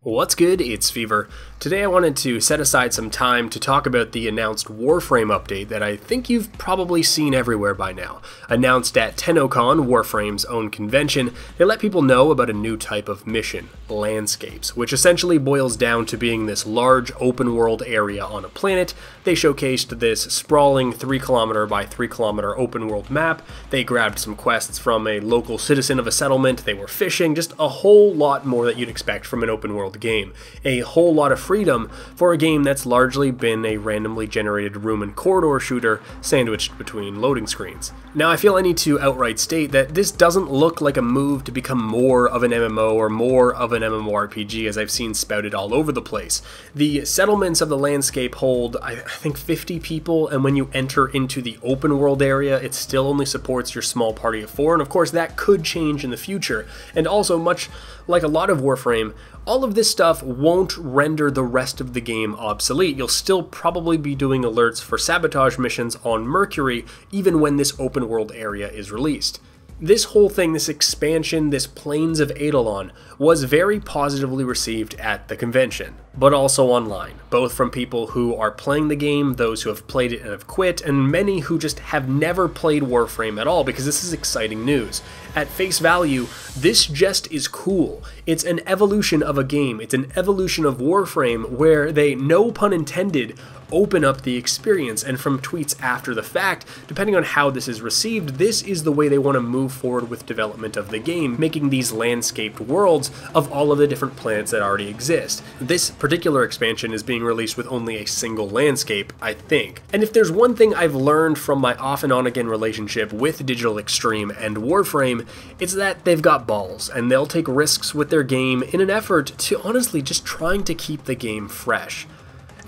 What's good? It's Fevir. Today I wanted to set aside some time to talk about the announced Warframe update that I think you've probably seen everywhere by now. Announced at Tennocon, Warframe's own convention, they let people know about a new type of mission, landscapes, which essentially boils down to being this large open world area on a planet. They showcased this sprawling 3-kilometer by 3-kilometer open world map. They grabbed some quests from a local citizen of a settlement. They were fishing, just a whole lot more that you'd expect from an open world game. A whole lot of freedom for a game that's largely been a randomly generated room and corridor shooter sandwiched between loading screens. Now I feel I need to outright state that this doesn't look like a move to become more of an MMO or more of an MMORPG as I've seen spouted all over the place. The settlements of the landscape hold, I think, 50 people, and when you enter into the open world area, it still only supports your small party of 4, and of course that could change in the future. And also, much like a lot of Warframe, all of this stuff won't render the rest of the game obsolete. You'll still probably be doing alerts for sabotage missions on Mercury even when this open world area is released. This whole thing, this expansion, this Plains of Eidolon, was very positively received at the convention, but also online, both from people who are playing the game, those who have played it and have quit, and many who just have never played Warframe at all, because this is exciting news. At face value, this just is cool. It's an evolution of a game. It's an evolution of Warframe where they, no pun intended, open up the experience, and from tweets after the fact, depending on how this is received, this is the way they want to move forward with development of the game, making these landscaped worlds of all of the different planets that already exist. This particular expansion is being released with only a single landscape, I think. And if there's one thing I've learned from my off and on again relationship with Digital Extreme and Warframe, it's that they've got balls, and they'll take risks with their game in an effort to honestly just trying to keep the game fresh.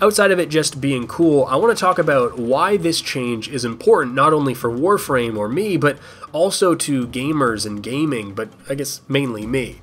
Outside of it just being cool, I want to talk about why this change is important not only for Warframe or me, but also to gamers and gaming, but I guess mainly me.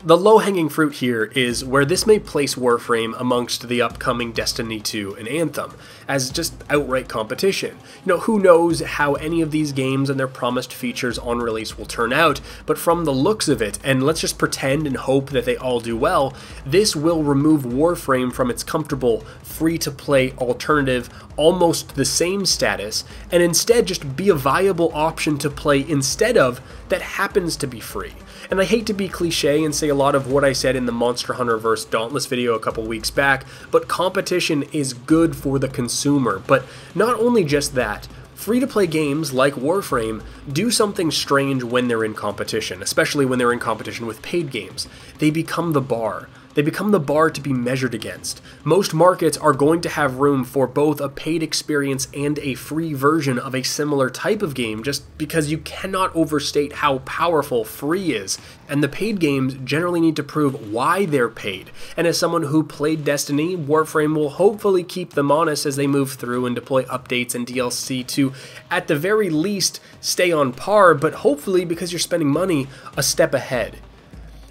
The low-hanging fruit here is where this may place Warframe amongst the upcoming Destiny 2 and Anthem, as just outright competition. You know, who knows how any of these games and their promised features on release will turn out, but from the looks of it, and let's just pretend and hope that they all do well, this will remove Warframe from its comfortable, free-to-play alternative, almost the same status, and instead just be a viable option to play instead of that happens to be free. And I hate to be cliche and say a lot of what I said in the Monster Hunter vs. Dauntless video a couple weeks back, but competition is good for the consumer. But not only just that, free-to-play games like Warframe do something strange when they're in competition, especially when they're in competition with paid games. They become the bar. They become the bar to be measured against. Most markets are going to have room for both a paid experience and a free version of a similar type of game, just because you cannot overstate how powerful free is. And the paid games generally need to prove why they're paid. And as someone who played Destiny, Warframe will hopefully keep them honest as they move through and deploy updates and DLC to, at the very least, stay on par, but hopefully, because you're spending money, a step ahead.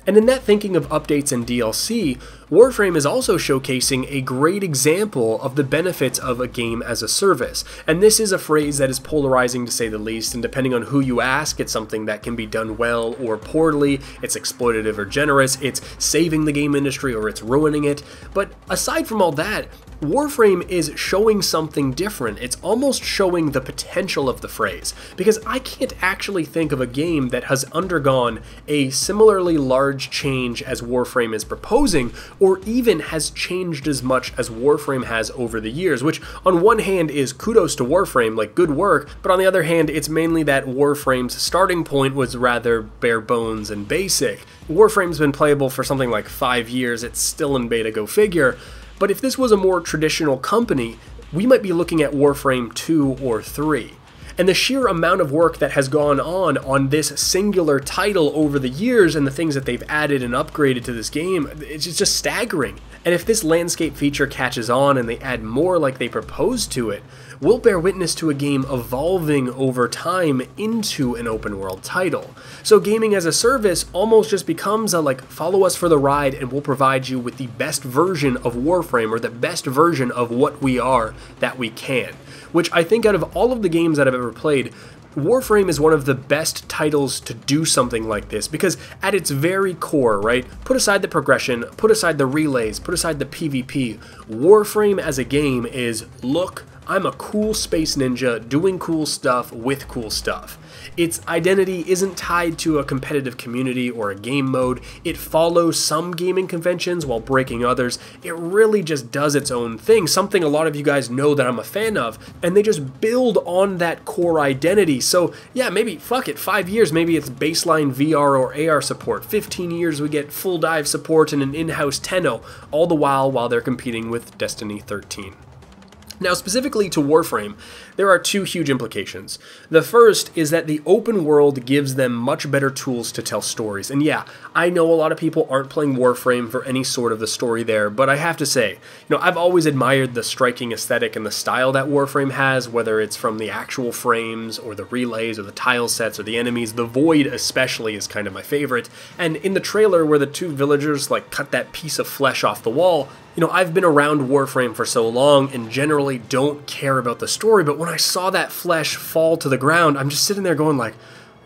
And in that thinking of updates and DLC, Warframe is also showcasing a great example of the benefits of a game as a service. And this is a phrase that is polarizing to say the least, and depending on who you ask, it's something that can be done well or poorly, it's exploitative or generous, it's saving the game industry or it's ruining it. But aside from all that, Warframe is showing something different. It's almost showing the potential of the phrase, because I can't actually think of a game that has undergone a similarly large change as Warframe is proposing, or even has changed as much as Warframe has over the years, which on one hand is kudos to Warframe, like good work, but on the other hand it's mainly that Warframe's starting point was rather bare bones and basic. Warframe's been playable for something like 5 years, it's still in beta, go figure. But if this was a more traditional company, we might be looking at Warframe 2 or 3. And the sheer amount of work that has gone on this singular title over the years and the things that they've added and upgraded to this game, it's just staggering. And if this landscape feature catches on and they add more like they propose to it, we'll bear witness to a game evolving over time into an open world title. So gaming as a service almost just becomes a follow us for the ride and we'll provide you with the best version of Warframe, or the best version of what we are that we can. Which I think out of all of the games that I've ever played, Warframe is one of the best titles to do something like this because at its very core, right, put aside the progression, put aside the relays, put aside the PvP, Warframe as a game is, look, I'm a cool space ninja doing cool stuff with cool stuff. Its identity isn't tied to a competitive community or a game mode. It follows some gaming conventions while breaking others. It really just does its own thing, something a lot of you guys know that I'm a fan of, and they just build on that core identity. So yeah, maybe, fuck it, 5 years, maybe it's baseline VR or AR support. 15 years we get full dive support and an in-house Tenno, all the while they're competing with Destiny 13. Now, specifically to Warframe, there are two huge implications. The first is that the open world gives them much better tools to tell stories. And yeah, I know a lot of people aren't playing Warframe for any sort of the story there, but I have to say, I've always admired the striking aesthetic and the style that Warframe has, whether it's from the actual frames, or the relays, or the tile sets, or the enemies. The Void especially is kind of my favorite. And in the trailer where the two villagers cut that piece of flesh off the wall, I've been around Warframe for so long and generally don't care about the story, but when I saw that flesh fall to the ground, I'm just sitting there going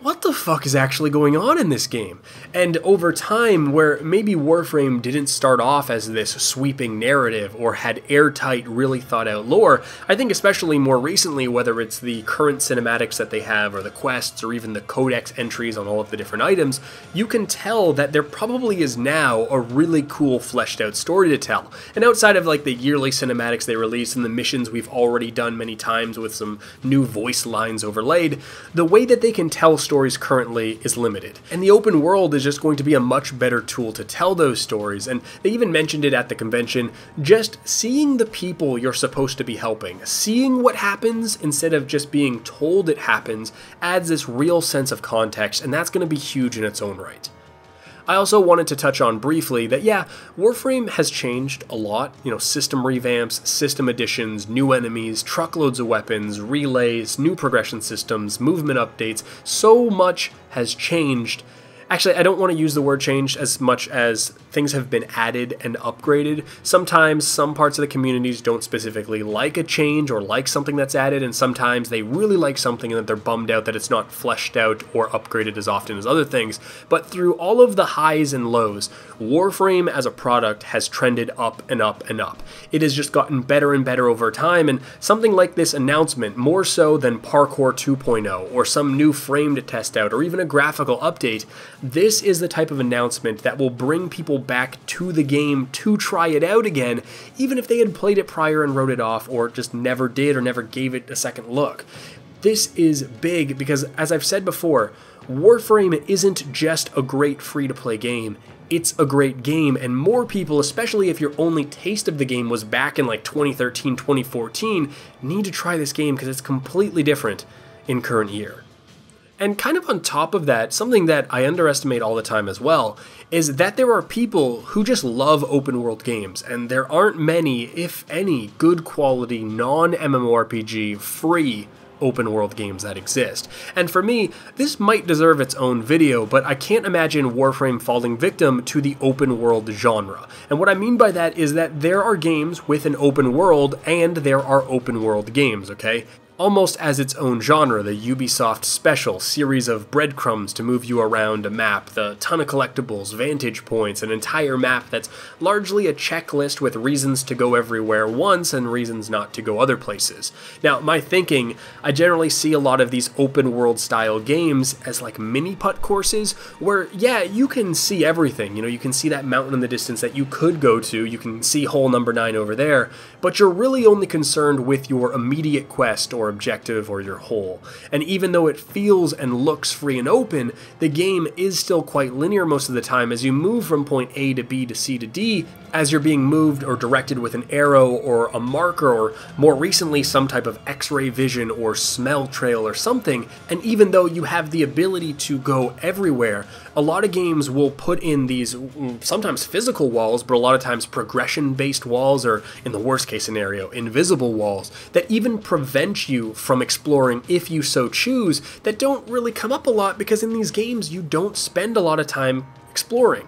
what the fuck is actually going on in this game? And over time, where maybe Warframe didn't start off as this sweeping narrative or had airtight, really thought out lore, I think especially more recently, whether it's the current cinematics that they have or the quests or even the codex entries on all of the different items, you can tell that there probably is now a really cool fleshed out story to tell. And outside of the yearly cinematics they release and the missions we've already done many times with some new voice lines overlaid, the way that they can tell stories currently is limited. And the open world is just going to be a much better tool to tell those stories, and they even mentioned it at the convention, just seeing the people you're supposed to be helping, seeing what happens instead of just being told it happens, adds this real sense of context, and that's going to be huge in its own right. I also wanted to touch on briefly that, yeah, Warframe has changed a lot. System revamps, system additions, new enemies, truckloads of weapons, relays, new progression systems, movement updates. So much has changed. Actually, I don't want to use the word changed as much as things have been added and upgraded. Sometimes some parts of the communities don't specifically like a change or like something that's added, and sometimes they really like something and that they're bummed out that it's not fleshed out or upgraded as often as other things. But through all of the highs and lows, Warframe as a product has trended up and up and up. It has just gotten better and better over time, and something like this announcement, more so than Parkour 2.0 or some new frame to test out or even a graphical update, this is the type of announcement that will bring people back to the game to try it out again, even if they had played it prior and wrote it off or just never did or never gave it a second look. This is big because, as I've said before, Warframe isn't just a great free-to-play game, it's a great game, and more people, especially if your only taste of the game was back in 2013, 2014, need to try this game because it's completely different in current year. And kind of on top of that, something that I underestimate all the time as well, is that there are people who just love open world games, and there aren't many, if any, good quality non-MMORPG free open world games that exist. And for me, this might deserve its own video, but I can't imagine Warframe falling victim to the open world genre. And what I mean by that is that there are games with an open world and there are open world games, okay? Almost as its own genre, the Ubisoft Special series of breadcrumbs to move you around a map, the ton of collectibles, vantage points, an entire map that's largely a checklist with reasons to go everywhere once and reasons not to go other places. Now, my thinking, I generally see a lot of these open world style games as mini-putt courses where, yeah, you can see everything. You can see that mountain in the distance that you could go to, you can see hole number 9 over there, but you're really only concerned with your immediate quest or objective or your hole. And even though it feels and looks free and open, the game is still quite linear most of the time as you move from point A to B to C to D, as you're being moved or directed with an arrow or a marker or more recently some type of X-ray vision or smell trail or something. And even though you have the ability to go everywhere, a lot of games will put in these sometimes physical walls, but a lot of times progression-based walls, or in the worst case scenario, invisible walls, that even prevent you from exploring if you so choose, that don't really come up a lot because in these games you don't spend a lot of time exploring.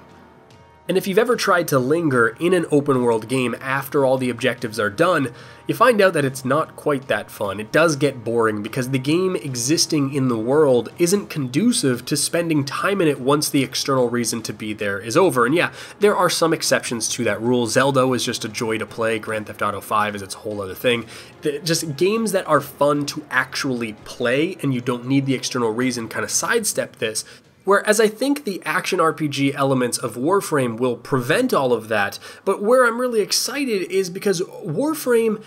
And if you've ever tried to linger in an open world game after all the objectives are done, you find out that it's not quite that fun. It does get boring because the game existing in the world isn't conducive to spending time in it once the external reason to be there is over. And yeah, there are some exceptions to that rule. Zelda is just a joy to play. Grand Theft Auto 5 is its whole other thing. Just games that are fun to actually play and you don't need the external reason kind of sidestep this. Whereas I think the action RPG elements of Warframe will prevent all of that, but where I'm really excited is because Warframe,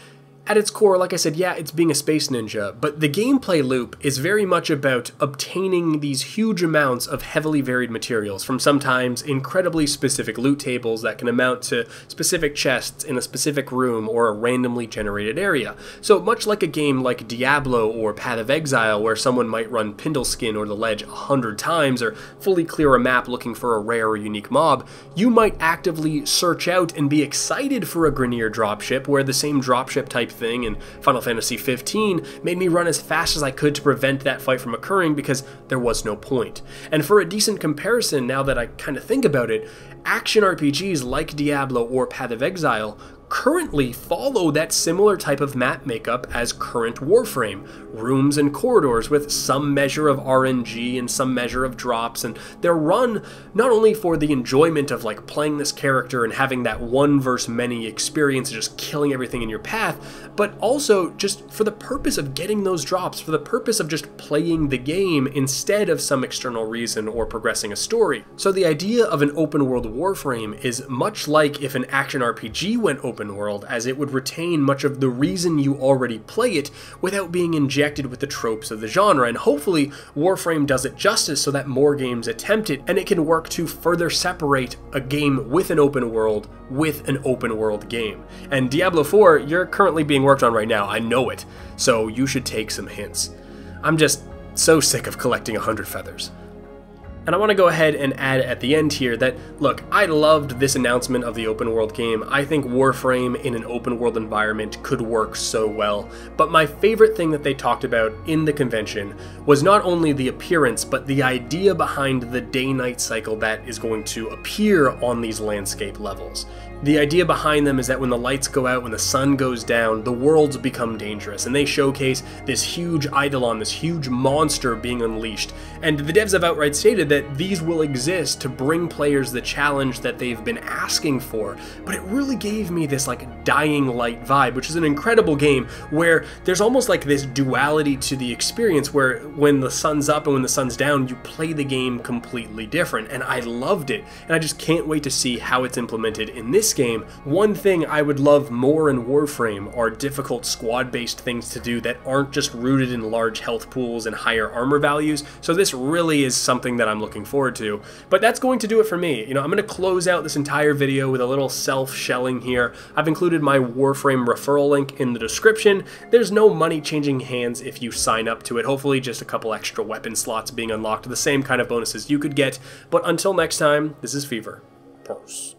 at its core, like I said, yeah, it's being a space ninja, but the gameplay loop is very much about obtaining these huge amounts of heavily varied materials from sometimes incredibly specific loot tables that can amount to specific chests in a specific room or a randomly generated area. So much like a game like Diablo or Path of Exile, where someone might run Pindleskin or the Ledge 100 times or fully clear a map looking for a rare or unique mob, you might actively search out and be excited for a Grineer dropship, where the same dropship type thing in Final Fantasy 15 made me run as fast as I could to prevent that fight from occurring because there was no point. And for a decent comparison, now that I kind of think about it, action RPGs like Diablo or Path of Exile currently follow that similar type of map makeup as current Warframe. Rooms and corridors with some measure of RNG and some measure of drops, and they're run not only for the enjoyment of like playing this character and having that one versus many experience, just killing everything in your path, but also just for the purpose of getting those drops, for the purpose of just playing the game instead of some external reason or progressing a story. So the idea of an open world Warframe is much like if an action RPG went open world, as it would retain much of the reason you already play it without being injected with the tropes of the genre, and hopefully Warframe does it justice so that more games attempt it, and it can work to further separate a game with an open world game. And Diablo 4, you're currently being worked on right now, I know it, so you should take some hints. I'm just so sick of collecting 100 feathers. And I want to go ahead and add at the end here that, look, I loved this announcement of the open world game. I think Warframe in an open world environment could work so well. But my favorite thing that they talked about in the convention was not only the appearance, but the idea behind the day-night cycle that is going to appear on these landscape levels. The idea behind them is that when the lights go out, when the sun goes down, the worlds become dangerous, and they showcase this huge eidolon, this huge monster being unleashed. And the devs have outright stated that these will exist to bring players the challenge that they've been asking for, but it really gave me this like Dying Light vibe, which is an incredible game where there's almost like this duality to the experience where when the sun's up and when the sun's down, you play the game completely different, and I loved it, and I just can't wait to see how it's implemented in this game. One thing I would love more in Warframe are difficult squad-based things to do that aren't just rooted in large health pools and higher armor values, so this really is something that I'm looking forward to. But that's going to do it for me. You know, I'm going to close out this entire video with a little self-shelling here. I've included my Warframe referral link in the description. There's no money changing hands if you sign up to it, hopefully just a couple extra weapon slots being unlocked, the same kind of bonuses you could get. But until next time, this is Fevir. Peace.